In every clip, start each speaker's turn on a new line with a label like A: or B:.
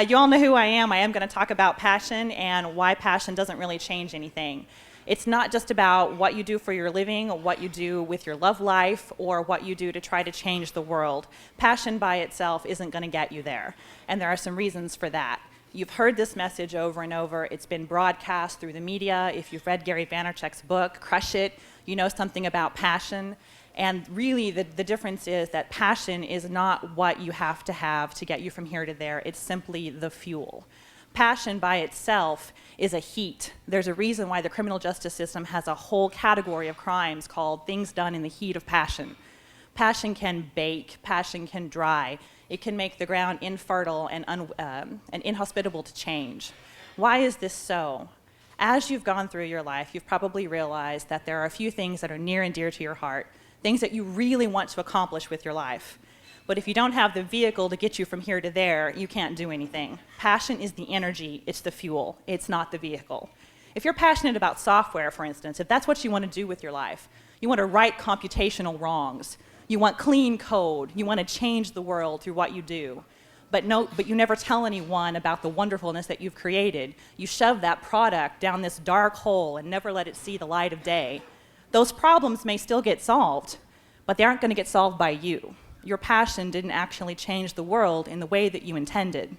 A: You all know who I am. I am going to talk about passion and why passion doesn't really change anything. It's not just about what you do for your living, or what you do with your love life, or what you do to try to change the world. Passion by itself isn't going to get you there, and there are some reasons for that. You've heard this message over and over. It's been broadcast through the media. If you've read Gary Vaynerchuk's book, Crush It, you know something about passion. And really, the difference is that passion is not what you have to get you from here to there. It's simply the fuel. Passion by itself is a heat. There's a reason why the criminal justice system has a whole category of crimes called things done in the heat of passion. Passion can bake, passion can dry. It can make the ground infertile and inhospitable to change. Why is this so? As you've gone through your life, you've probably realized that there are a few things that are near and dear to your heart, things that you really want to accomplish with your life. But if you don't have the vehicle to get you from here to there, you can't do anything. Passion is the energy, it's the fuel, it's not the vehicle. If you're passionate about software, for instance, if that's what you want to do with your life, you want to right computational wrongs, you want clean code, you want to change the world through what you do, but you never tell anyone about the wonderfulness that you've created. You shove that product down this dark hole and never let it see the light of day. Those problems may still get solved, but they aren't going to get solved by you. Your passion didn't actually change the world in the way that you intended.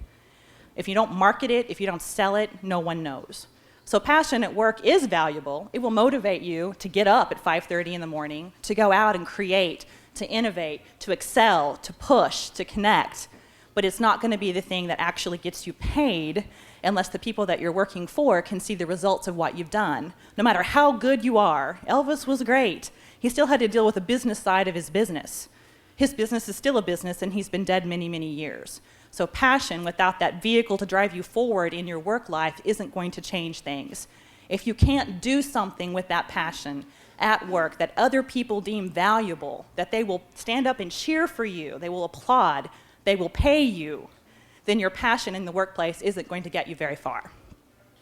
A: If you don't market it, if you don't sell it, no one knows. So passion at work is valuable. It will motivate you to get up at 5:30 in the morning, to go out and create, to innovate, to excel, to push, to connect. But it's not going to be the thing that actually gets you paid unless the people that you're working for can see the results of what you've done. No matter how good you are, Elvis was great. He still had to deal with the business side of his business. His business is still a business, and he's been dead many, many years. So passion, without that vehicle to drive you forward in your work life, isn't going to change things. If you can't do something with that passion at work that other people deem valuable, that they will stand up and cheer for you, they will applaud, they will pay you, then your passion in the workplace isn't going to get you very far,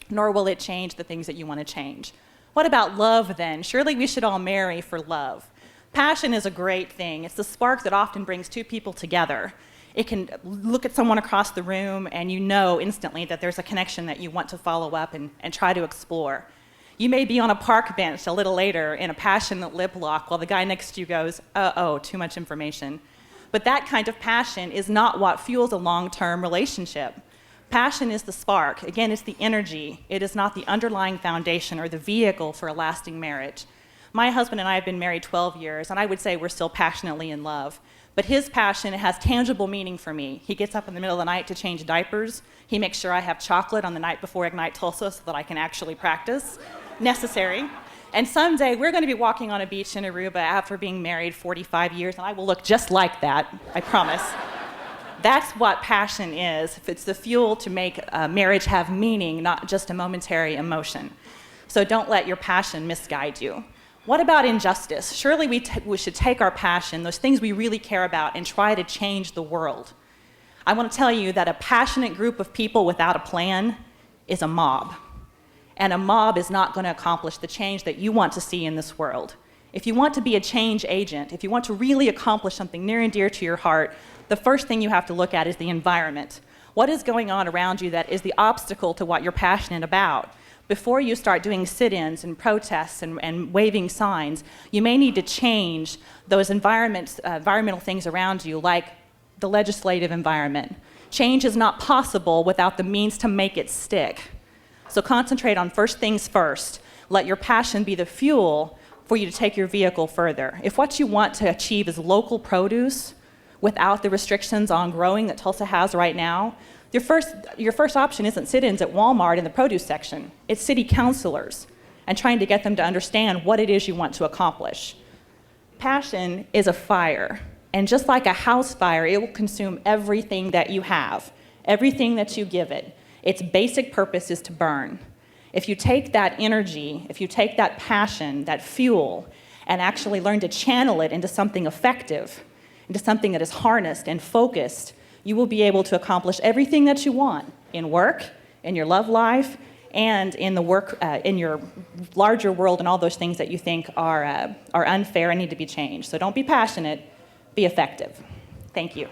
A: nor will it change the things that you want to change. What about love, then? Surely we should all marry for love. Passion is a great thing. It's the spark that often brings two people together. It can look at someone across the room and you know instantly that there's a connection that you want to follow up and try to explore. You may be on a park bench a little later in a passionate lip lock while the guy next to you goes, uh-oh, too much information. But that kind of passion is not what fuels a long-term relationship. Passion is the spark. Again, it's the energy. It is not the underlying foundation or the vehicle for a lasting marriage. My husband and I have been married 12 years, and I would say we're still passionately in love. But his passion has tangible meaning for me. He gets up in the middle of the night to change diapers. He makes sure I have chocolate on the night before IgniteTulsa so that I can actually practice. Necessary. And someday we're going to be walking on a beach in Aruba after being married 45 years, and I will look just like that, I promise. That's what passion is. It's the fuel to make marriage have meaning, not just a momentary emotion. So don't let your passion misguide you. What about injustice? Surely we should take our passion, those things we really care about, and try to change the world. I want to tell you that a passionate group of people without a plan is a mob. And a mob is not going to accomplish the change that you want to see in this world. If you want to be a change agent, if you want to really accomplish something near and dear to your heart, the first thing you have to look at is the environment. What is going on around you that is the obstacle to what you're passionate about? Before you start doing sit-ins and protests and waving signs, you may need to change those environmental things around you, like the legislative environment. Change is not possible without the means to make it stick. So concentrate on first things first. Let your passion be the fuel for you to take your vehicle further. If what you want to achieve is local produce without the restrictions on growing that Tulsa has right now, your first option isn't sit-ins at Walmart in the produce section. It's city councilors and trying to get them to understand what it is you want to accomplish. Passion is a fire, and just like a house fire, it will consume everything that you have, everything that you give it. Its basic purpose is to burn. If you take that energy, if you take that passion, that fuel, and actually learn to channel it into something effective, into something that is harnessed and focused, you will be able to accomplish everything that you want in work, in your love life, and in in your larger world and all those things that you think are unfair and need to be changed. So don't be passionate, be effective. Thank you.